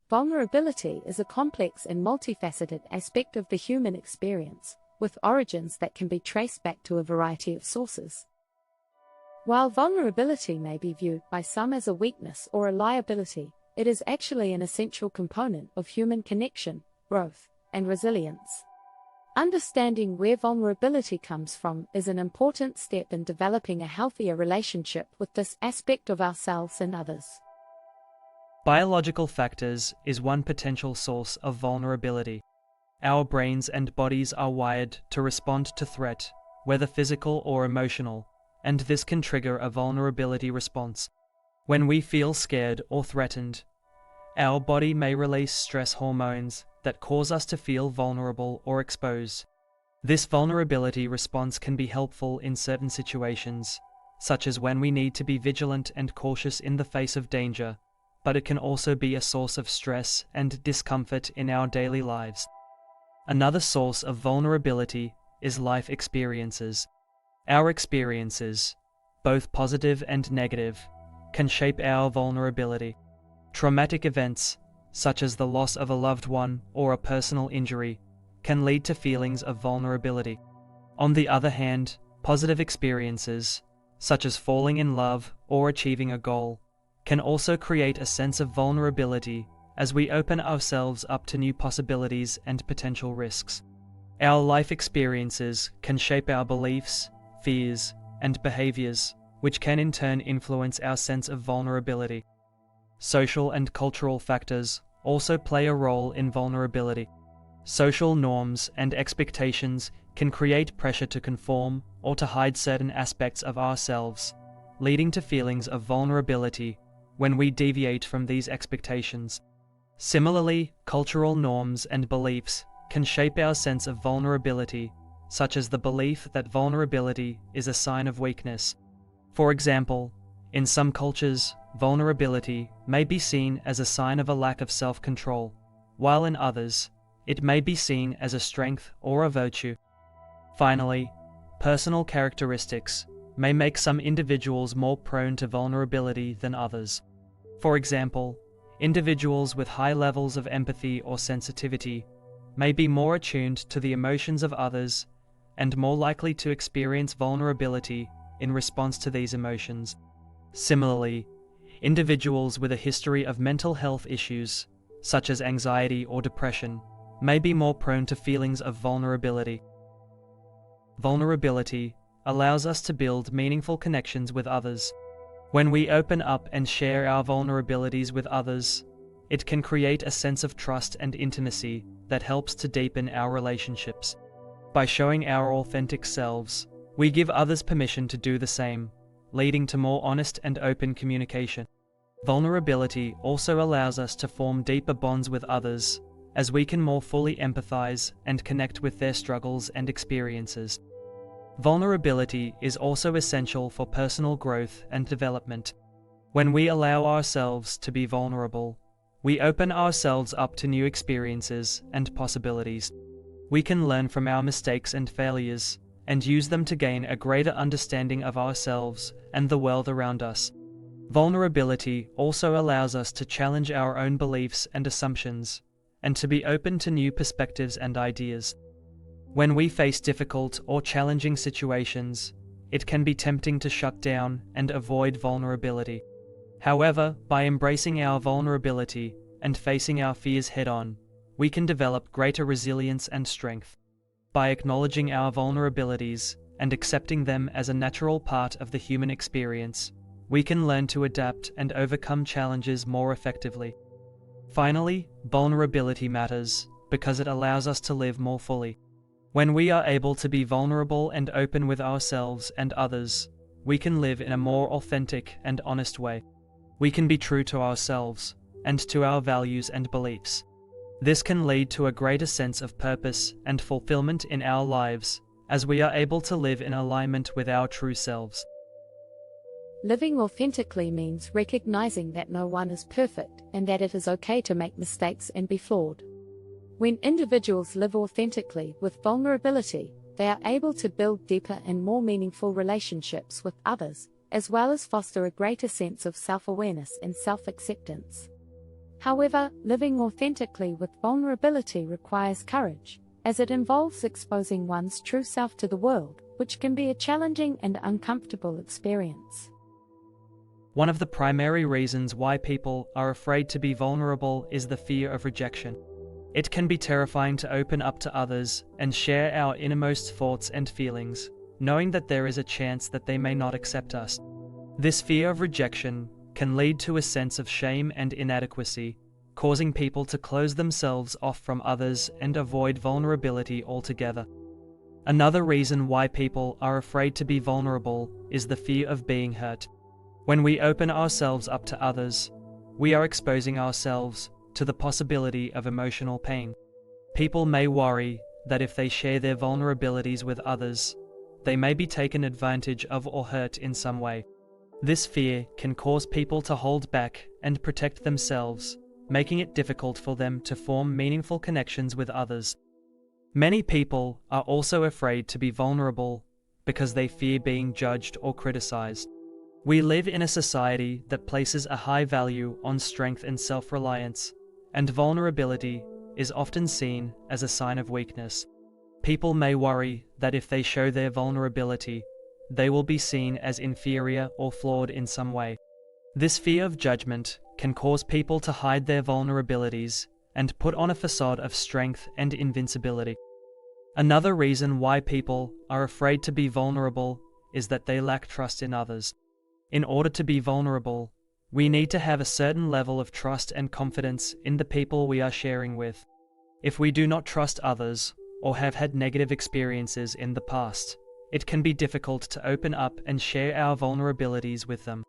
Vulnerability is a complex and multifaceted aspect of the human experience, with origins that can be traced back to a variety of sources. While vulnerability may be viewed by some as a weakness or a liability, it is actually an essential component of human connection, growth, and resilience. Understanding where vulnerability comes from is an important step in developing a healthier relationship with this aspect of ourselves and others. Biological factors is one potential source of vulnerability. Our brains and bodies are wired to respond to threat, whether physical or emotional, and this can trigger a vulnerability response. When we feel scared or threatened, our body may release stress hormones that cause us to feel vulnerable or exposed. This vulnerability response can be helpful in certain situations, such as when we need to be vigilant and cautious in the face of danger, but it can also be a source of stress and discomfort in our daily lives. Another source of vulnerability is life experiences. Our experiences, both positive and negative, can shape our vulnerability. Traumatic events, such as the loss of a loved one or a personal injury, can lead to feelings of vulnerability. On the other hand, positive experiences, such as falling in love or achieving a goal, can also create a sense of vulnerability as we open ourselves up to new possibilities and potential risks. Our life experiences can shape our beliefs, fears, and behaviors, which can in turn influence our sense of vulnerability. Social and cultural factors also play a role in vulnerability. Social norms and expectations can create pressure to conform or to hide certain aspects of ourselves, leading to feelings of vulnerability when we deviate from these expectations. Similarly, cultural norms and beliefs can shape our sense of vulnerability, such as the belief that vulnerability is a sign of weakness. For example, in some cultures, vulnerability may be seen as a sign of a lack of self-control, while in others, it may be seen as a strength or a virtue. Finally, personal characteristics may make some individuals more prone to vulnerability than others. For example, individuals with high levels of empathy or sensitivity may be more attuned to the emotions of others and more likely to experience vulnerability in response to these emotions. Similarly, individuals with a history of mental health issues, such as anxiety or depression, may be more prone to feelings of vulnerability. Vulnerability allows us to build meaningful connections with others. When we open up and share our vulnerabilities with others, it can create a sense of trust and intimacy that helps to deepen our relationships. By showing our authentic selves, we give others permission to do the same, leading to more honest and open communication. Vulnerability also allows us to form deeper bonds with others, as we can more fully empathize and connect with their struggles and experiences. Vulnerability is also essential for personal growth and development. When we allow ourselves to be vulnerable, we open ourselves up to new experiences and possibilities. We can learn from our mistakes and failures, and use them to gain a greater understanding of ourselves and the world around us. Vulnerability also allows us to challenge our own beliefs and assumptions, and to be open to new perspectives and ideas. When we face difficult or challenging situations, it can be tempting to shut down and avoid vulnerability. However, by embracing our vulnerability and facing our fears head-on, we can develop greater resilience and strength. By acknowledging our vulnerabilities and accepting them as a natural part of the human experience, we can learn to adapt and overcome challenges more effectively. Finally, vulnerability matters because it allows us to live more fully. When we are able to be vulnerable and open with ourselves and others, we can live in a more authentic and honest way. We can be true to ourselves and to our values and beliefs. This can lead to a greater sense of purpose and fulfillment in our lives, as we are able to live in alignment with our true selves. Living authentically means recognizing that no one is perfect and that it is okay to make mistakes and be flawed. When individuals live authentically with vulnerability, they are able to build deeper and more meaningful relationships with others, as well as foster a greater sense of self-awareness and self-acceptance. However, living authentically with vulnerability requires courage, as it involves exposing one's true self to the world, which can be a challenging and uncomfortable experience. One of the primary reasons why people are afraid to be vulnerable is the fear of rejection. It can be terrifying to open up to others and share our innermost thoughts and feelings, knowing that there is a chance that they may not accept us. This fear of rejection can lead to a sense of shame and inadequacy, causing people to close themselves off from others and avoid vulnerability altogether. Another reason why people are afraid to be vulnerable is the fear of being hurt. When we open ourselves up to others, we are exposing ourselves to the possibility of emotional pain. People may worry that if they share their vulnerabilities with others, they may be taken advantage of or hurt in some way. This fear can cause people to hold back and protect themselves, making it difficult for them to form meaningful connections with others. Many people are also afraid to be vulnerable because they fear being judged or criticized. We live in a society that places a high value on strength and self-reliance, and vulnerability is often seen as a sign of weakness. People may worry that if they show their vulnerability, they will be seen as inferior or flawed in some way. This fear of judgment can cause people to hide their vulnerabilities and put on a facade of strength and invincibility. Another reason why people are afraid to be vulnerable is that they lack trust in others. In order to be vulnerable, we need to have a certain level of trust and confidence in the people we are sharing with. If we do not trust others, or have had negative experiences in the past, it can be difficult to open up and share our vulnerabilities with them.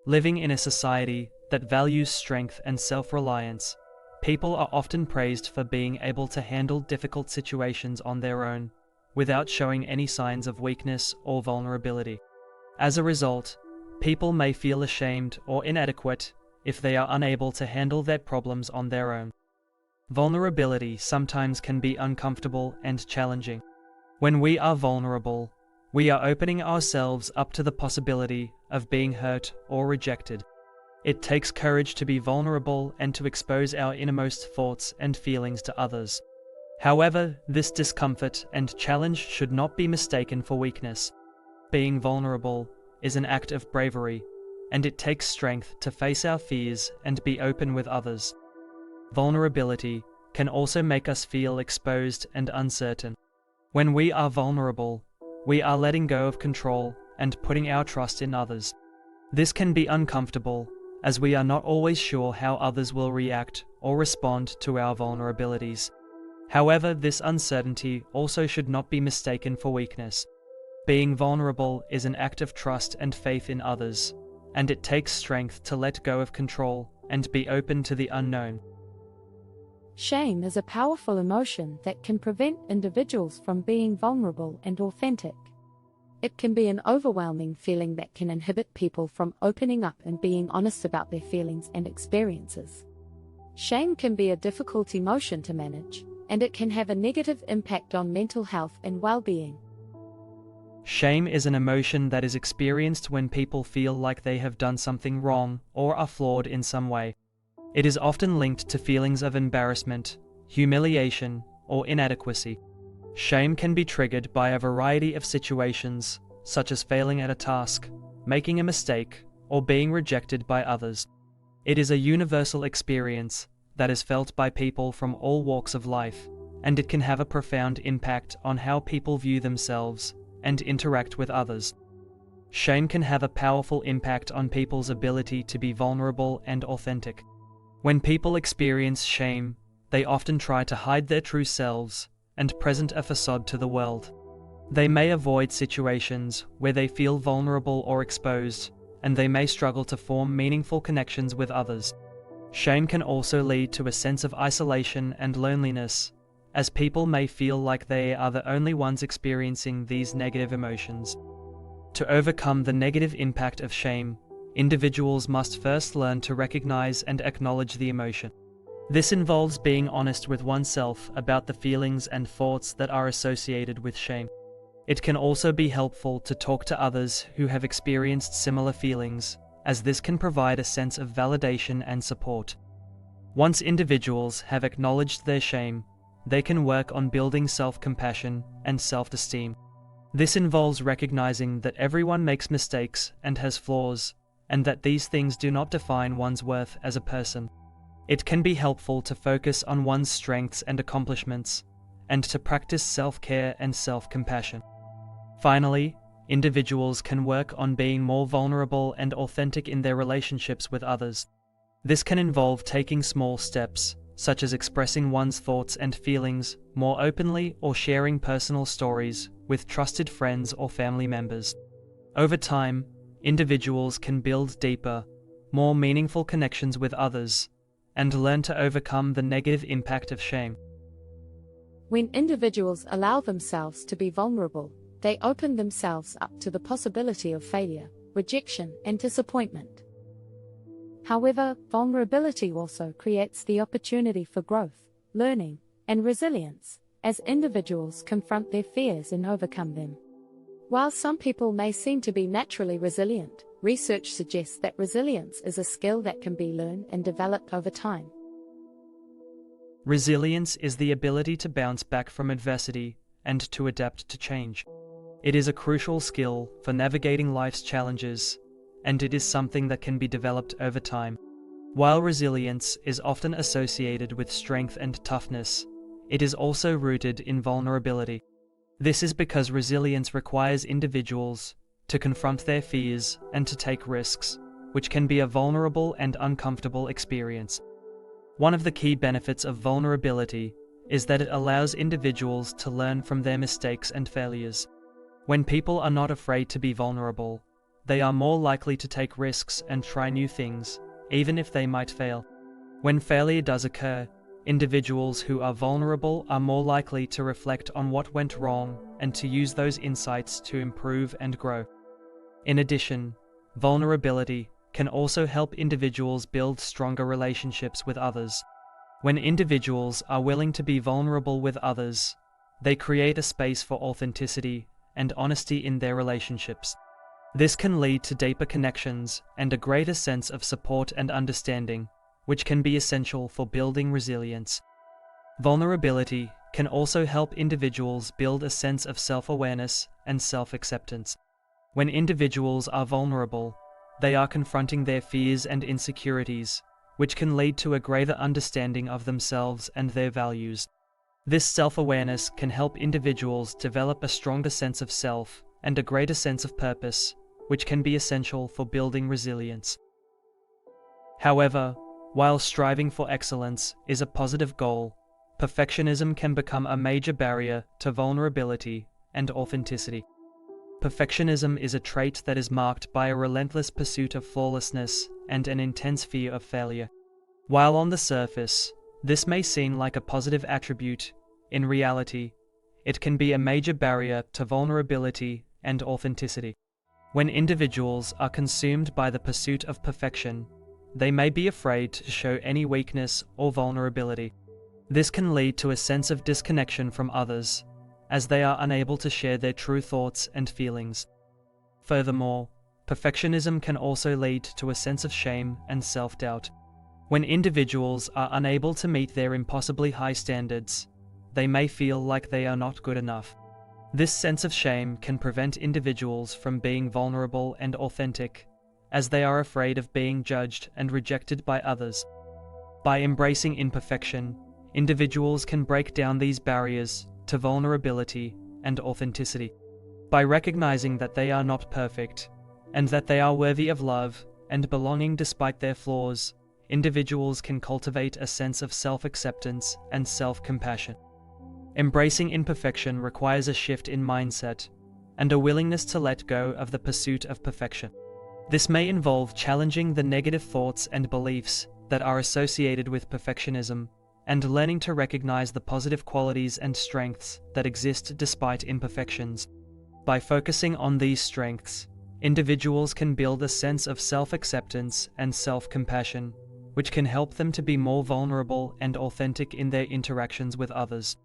Living in a society that values strength and self-reliance, people are often praised for being able to handle difficult situations on their own, without showing any signs of weakness or vulnerability. As a result, people may feel ashamed or inadequate if they are unable to handle their problems on their own. Vulnerability sometimes can be uncomfortable and challenging. When we are vulnerable, we are opening ourselves up to the possibility of being hurt or rejected. It takes courage to be vulnerable and to expose our innermost thoughts and feelings to others. However, this discomfort and challenge should not be mistaken for weakness. Being vulnerable is an act of bravery, and it takes strength to face our fears and be open with others. Vulnerability can also make us feel exposed and uncertain. When we are vulnerable, we are letting go of control and putting our trust in others. This can be uncomfortable, as we are not always sure how others will react or respond to our vulnerabilities. However, this uncertainty also should not be mistaken for weakness. Being vulnerable is an act of trust and faith in others, and it takes strength to let go of control and be open to the unknown. Shame is a powerful emotion that can prevent individuals from being vulnerable and authentic. It can be an overwhelming feeling that can inhibit people from opening up and being honest about their feelings and experiences. Shame can be a difficult emotion to manage, and it can have a negative impact on mental health and well-being. Shame is an emotion that is experienced when people feel like they have done something wrong or are flawed in some way. It is often linked to feelings of embarrassment, humiliation, or inadequacy. Shame can be triggered by a variety of situations, such as failing at a task, making a mistake, or being rejected by others. It is a universal experience that is felt by people from all walks of life, and it can have a profound impact on how people view themselves and interact with others. Shame can have a powerful impact on people's ability to be vulnerable and authentic. When people experience shame, they often try to hide their true selves and present a facade to the world. They may avoid situations where they feel vulnerable or exposed, and they may struggle to form meaningful connections with others. Shame can also lead to a sense of isolation and loneliness, as people may feel like they are the only ones experiencing these negative emotions. To overcome the negative impact of shame, individuals must first learn to recognize and acknowledge the emotion. This involves being honest with oneself about the feelings and thoughts that are associated with shame. It can also be helpful to talk to others who have experienced similar feelings as this can provide a sense of validation and support. Once individuals have acknowledged their shame, they can work on building self-compassion and self-esteem. This involves recognizing that everyone makes mistakes and has flaws, and that these things do not define one's worth as a person. It can be helpful to focus on one's strengths and accomplishments, and to practice self-care and self-compassion. Finally, individuals can work on being more vulnerable and authentic in their relationships with others. This can involve taking small steps, such as expressing one's thoughts and feelings more openly or sharing personal stories with trusted friends or family members. Over time, individuals can build deeper, more meaningful connections with others, and learn to overcome the negative impact of shame. When individuals allow themselves to be vulnerable, they open themselves up to the possibility of failure, rejection, and disappointment. However, vulnerability also creates the opportunity for growth, learning, and resilience, as individuals confront their fears and overcome them. While some people may seem to be naturally resilient, research suggests that resilience is a skill that can be learned and developed over time. Resilience is the ability to bounce back from adversity and to adapt to change. It is a crucial skill for navigating life's challenges, and it is something that can be developed over time. While resilience is often associated with strength and toughness, it is also rooted in vulnerability. This is because resilience requires individuals to confront their fears and to take risks, which can be a vulnerable and uncomfortable experience. One of the key benefits of vulnerability is that it allows individuals to learn from their mistakes and failures. When people are not afraid to be vulnerable, they are more likely to take risks and try new things, even if they might fail. When failure does occur, individuals who are vulnerable are more likely to reflect on what went wrong and to use those insights to improve and grow. In addition, vulnerability can also help individuals build stronger relationships with others. When individuals are willing to be vulnerable with others, they create a space for authenticity and honesty in their relationships. This can lead to deeper connections and a greater sense of support and understanding, which can be essential for building resilience. Vulnerability can also help individuals build a sense of self-awareness and self-acceptance. When individuals are vulnerable, they are confronting their fears and insecurities, which can lead to a greater understanding of themselves and their values. This self-awareness can help individuals develop a stronger sense of self and a greater sense of purpose, which can be essential for building resilience. However, while striving for excellence is a positive goal, perfectionism can become a major barrier to vulnerability and authenticity. Perfectionism is a trait that is marked by a relentless pursuit of flawlessness and an intense fear of failure. While on the surface, this may seem like a positive attribute, in reality, it can be a major barrier to vulnerability and authenticity. When individuals are consumed by the pursuit of perfection, they may be afraid to show any weakness or vulnerability. This can lead to a sense of disconnection from others, as they are unable to share their true thoughts and feelings. Furthermore, perfectionism can also lead to a sense of shame and self-doubt. When individuals are unable to meet their impossibly high standards, they may feel like they are not good enough. This sense of shame can prevent individuals from being vulnerable and authentic, as they are afraid of being judged and rejected by others. By embracing imperfection, individuals can break down these barriers to vulnerability and authenticity. By recognizing that they are not perfect, and that they are worthy of love and belonging despite their flaws, individuals can cultivate a sense of self-acceptance and self-compassion. Embracing imperfection requires a shift in mindset and a willingness to let go of the pursuit of perfection. This may involve challenging the negative thoughts and beliefs that are associated with perfectionism and learning to recognize the positive qualities and strengths that exist despite imperfections. By focusing on these strengths, individuals can build a sense of self-acceptance and self-compassion, which can help them to be more vulnerable and authentic in their interactions with others.